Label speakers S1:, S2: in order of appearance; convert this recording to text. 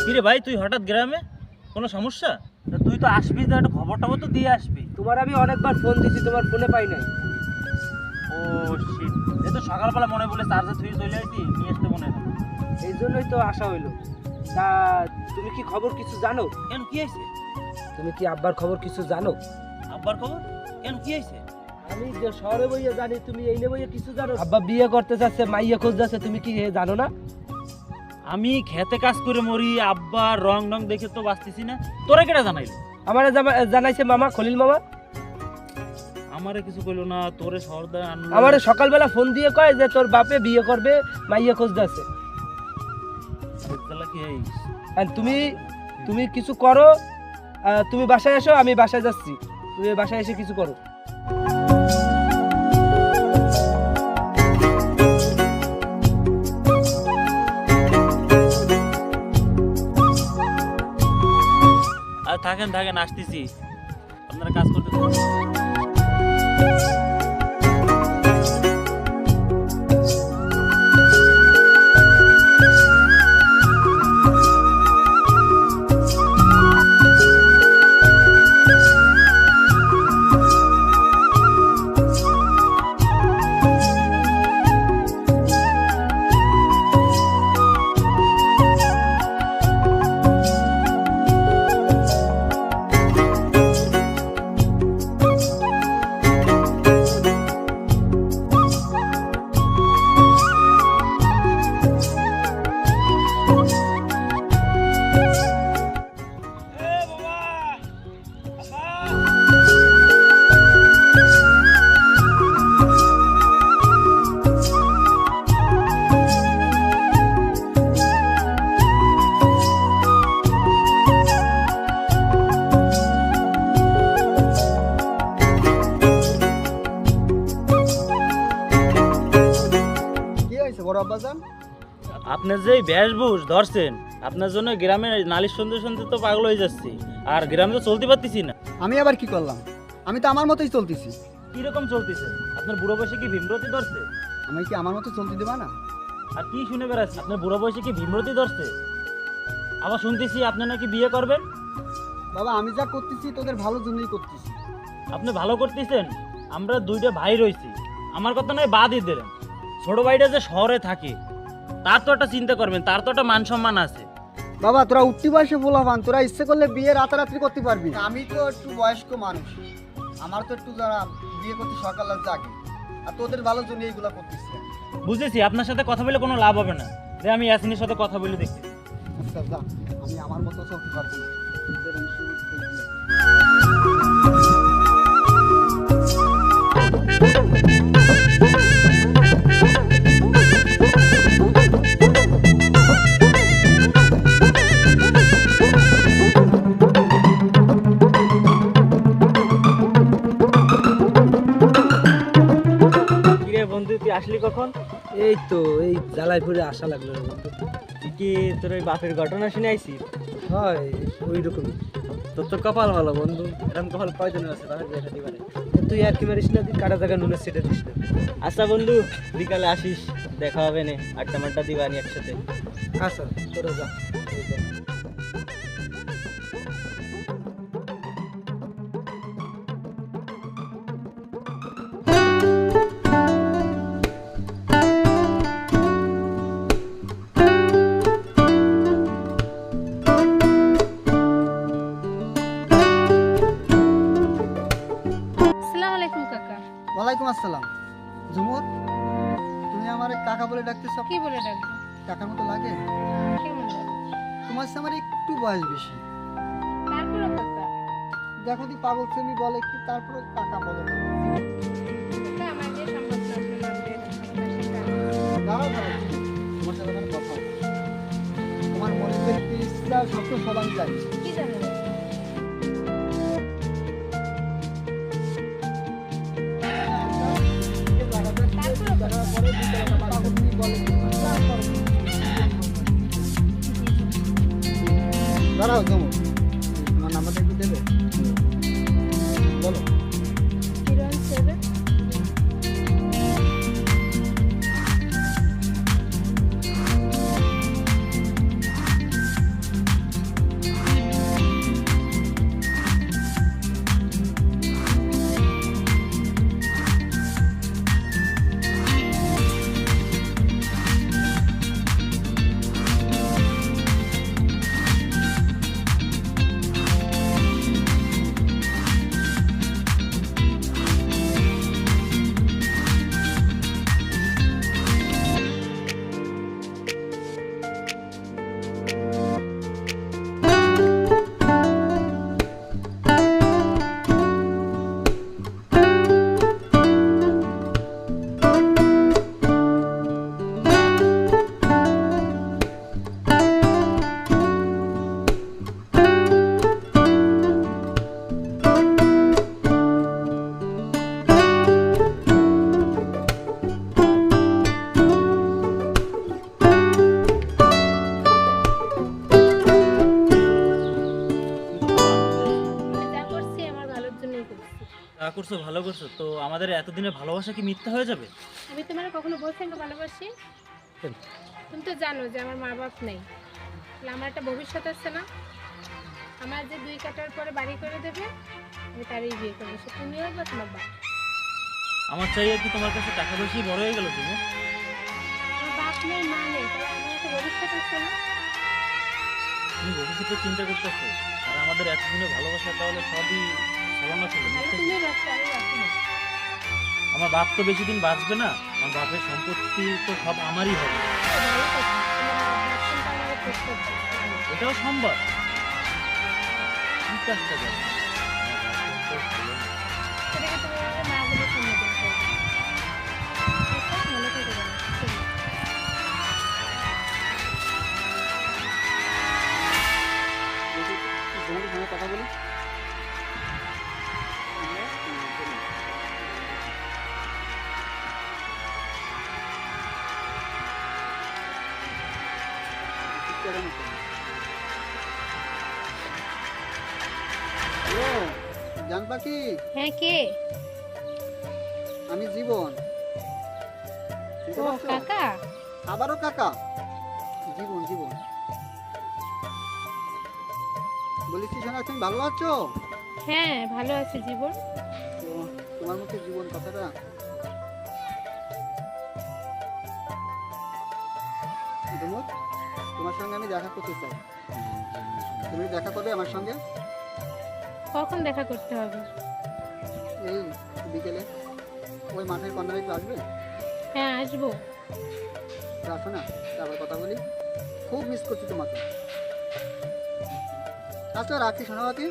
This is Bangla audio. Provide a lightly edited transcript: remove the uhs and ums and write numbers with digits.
S1: কিরে ভাই, তুই হঠাৎ গ্রামে? কোনো সমস্যা? তা তুই তো আসবি, তো একটা খবর টবর তো দিয়ে আসবি।
S2: তোমার আমি অনেকবার ফোন দিছি, তোমার ফোনে পাই নাই।
S1: ও শিট, এই তো সকালবেলা মনে বলে চার্জার ধুয়ে চলে আসি, নিয়ে আসতে মনে হয়।
S2: এই জন্যই তো আসা হইলো। তা তুমি কি খবর কিছু জানো?
S1: কেন, কি হয়েছে?
S2: তুমি কি আব্বার খবর কিছু জানো?
S1: আব্বার খবর? কেন, কি হয়েছে?
S2: আমি যে শহরে বইয়া জানি, তুমি এই নে বইয়া কিছু জানো? আব্বা বিয়ে করতে চাচ্ছে, মাইয়া খোঁজ যাচ্ছে, তুমি কি জানো না?
S1: আমি খেতে কাজ করে মরি, আব্বা রং রং দেখে তো বাঁচতেছি না। তোরা কেটা জানাইল?
S2: আমারে জানাইছে মামা, খলিল মামা।
S1: আমারে কিছু কইলো না, তোরে সর্দার আনলো।
S2: আমারে সকালবেলা ফোন দিয়ে কয় যে তোর বাপে বিয়ে করবে, মাইয়া খোঁজ যাচ্ছে।
S1: কি এই?
S2: আর তুমি কিছু করো, তুমি বাসায় এসো, আমি বাসায় যাচ্ছি। তুমি বাসায় এসে কিছু করো।
S1: আর থাকেন থাকেন, আসতেছি, আপনারা কাজ করতে থাকুন। আপনার যে বেশভূষ ধরছেন, আপনার জন্য গ্রামে নালিশ শুনতে শুনতে তো পাগল হয়ে যাচ্ছি, আর গ্রামে তো চলতে পারতেছি না।
S3: আমি আবার কি করলাম? আমি তো আমার মতোই চলতেছি।
S1: কিরকম চলতেছে? আপনার বুড়ো বয়সে কি ভীমরতি ধরছে?
S3: আমি কি আমার মতো চলতে দেবা না?
S1: আর কি শুনে বেড়াচ্ছি, আপনার বুড়ো বয়সে কি ভীমরতি ধরছে? আবার শুনতেছি আপনি নাকি বিয়ে করবেন।
S3: বাবা, আমি যা করতেছি তোদের ভালোর জন্যই করতেছি।
S1: আপনি ভালো করতেছেন? আমরা দুইটা ভাই রয়েছি, আমার কথা নয় বাদই দিলেন। ছোট ভাইটা যে শহরে থাকে, তার তো একটা চিন্তা করবেন, তার তো একটা মান সম্মান আছে।
S3: বাবা, তোরা উঠতি বয়সে বলাবান, তোরা ইচ্ছে করলে বিয়ে রাতারাত্রি করতে পারবি। আমি তো একটু বয়স্ক মানুষ, আমার তো একটু যারা বিয়ে করতে সকালে জাগে, আর তোদের ভালোর জন্য এইগুলা করতেছি।
S1: বুঝেছি, আপনার সাথে কথা বলে কোনো লাভ হবে না, যে আমি ইয়াসিনের সাথে কথা বলে দেখছি।
S3: আচ্ছা যা, আমি আমার মতো চলতে পারবো না। তোদের এই সুযোগ চলতে হবে।
S1: কিরে বন্ধু, তুই আসলি কখন?
S2: এই তো এই জালাইপুরে আসা লাগলো রে বন্ধু।
S1: তুই কি তোর ওই বাপের ঘটনা শুনে আইছিস?
S2: হয় ওই রকমই।
S1: তোর তো কপাল ভালো বন্ধু, এরকম কপাল কয়জনের আছে তাহলে দেখা দিতে পারে।
S2: তুই আর কি মারিস না, তুই কাটা জায়গায় নুনের সেটে দিস না।
S1: আচ্ছা বন্ধু, বিকালে আসিস, দেখা হবে না, আড্ডা মাড্ডা দিবানি একসাথে।
S2: আচ্ছা তোরা যা। এই যা।
S4: আসসালামু আলাইকুম কাকা।
S3: ওয়ালাইকুম আসসালাম। ঝুমুর, তুমি আমার কাকা বলে ডাকতেছ?
S4: কি বলে ডাকবো?
S3: কাকার মতো লাগে?
S4: কেমন লাগে?
S3: তোমার সাথে আমার একটু বয়স বেশি।
S4: তারপরে কাকা,
S3: দেখো তুই পাগল শ্রেণী বলে কি, তারপরে কাকা বলো না।
S4: কাকা আমার যে সম্পদ না আপনি নাম দিয়ে
S3: দাঁড়াও দাঁড়াও, তোমার সাথে আমার কথা আছে। তোমার মনে যে ইচ্ছা সত্য সবাই যায়।
S4: কি জানেন?
S3: দাঁড়াও জমো, তোমার নাম্বারটা একটু দেবে? বলো।
S4: 017
S1: তা করছো, ভালো করছো। তো আমাদের এতদিনের ভালোবাসা কি মিথ্যা হয়ে যাবে?
S4: আমি তোমার কখনো বলছি আমাকে ভালোবাসি? তুমি তো জানো যে আমার মা বাপ নেই, তাহলে আমার একটা ভবিষ্যৎ আছে না? আমার যে 2 কাটার পরে বাড়ি করে দেবে, আমি তারই বিয়ে করবো, সে তুমিও বা তোমার বাপ।
S1: আমার চাইয়ে কি তোমার কাছে টাকা পয়সাই বড় হয়ে গেল? তুমি
S4: আমার বাপ নেই, মা নেই, তাহলে আমার একটা ভবিষ্যৎ আছে না?
S1: তুমি ভবিষ্যতে চিন্তা করতেছো, আর আমাদের এতদিনের ভালোবাসা তাহলে সবই ছলনা ছিল,
S4: তাহলে
S1: মিথ্যে।
S4: তুমি বাচ্চা, আমি বাঁচি না।
S1: আমার বাপ তো বেশি দিন বাঁচবে না, আমার বাপের সম্পত্তি তো সব আমারই হবে।
S4: তো ভালো কথা, তোমার ভাবছেনটা আমাকে ঠিক করতে হবে।
S1: এটাও সম্ভব? কি কাজটা করো?
S4: সেটাকে তুমি আমাকে মা বলে সম্বোধন করবে। আচ্ছা, মনে থেকে যাবে। ঠিক আছে।
S3: তোমাদের সঙ্গে কথা বলি। হ্যালো জান পাখি,
S4: হ্যাঁ, কে?
S3: আমি জীবন। চিনতে
S4: ও
S3: পারছো?
S4: কাকা।
S3: আবারও কাকা? জীবন জীবন বলেছি, শোনা তুমি ভালো আছো?
S4: হ্যাঁ, ভালো আছে জীবন।
S3: তো তোমার মুখে জীবন কথাটা ডুমুর, তোমার সঙ্গে আমি দেখা করতে চাই। তুমি দেখা করবে আমার সঙ্গে
S4: কখন দেখা করতে হবে?
S3: এই বিকেলে ওই মাঠের কর্নারে একটু আসবে?
S4: হ্যাঁ, আসবো।
S3: তো আসো না, তারপর কথা বলি। খুব মিস করছি তোমাকে। আচ্ছা রাখি, শোনো বাকি।